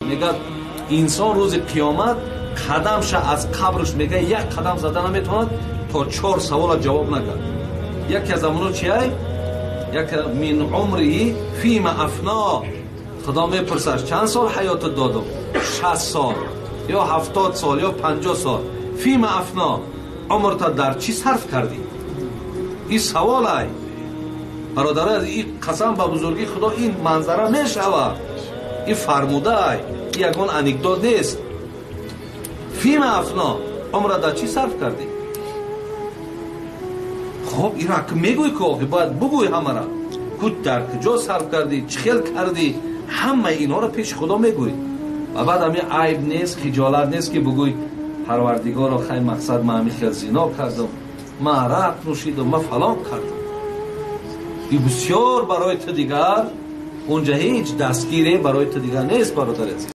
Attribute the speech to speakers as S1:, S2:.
S1: میگه انسان روز قیامت قدمش از قبرش میگه یک قدم زدن نمیتواند تا 4 سوال جواب نکرد. یکی از امونو چیه؟ یک من عمری فیما افنا. خدا میپرسش چند سال حیات دادم؟ 60 سال یا 70 سال یا 50 سال. فیما افنا، عمرت در چی صرف کردی؟ این سوال ای برادر، از این قسم به بزرگی خدا این منظره میشود. این فرموده ای، این یکون انکدوت نیست. فیما افنا، عمرت در چی صرف کردی؟ خب این را که میگوی که باید بگوی همه را، کود در کجا صرف کردی، چه خیل کردی، همه اینا را پیش خدا میگوی. و بعد همین عیب نیست، خجالت نیست که بگوی پروردگار خیلی مقصد من همین خیل زنا کردم، من عرق نوشیدم، من فلان کردم. این بسیار برای تو دیگر اونجا هیچ دستگیری برای تو دیگر نیست برادر عزیز.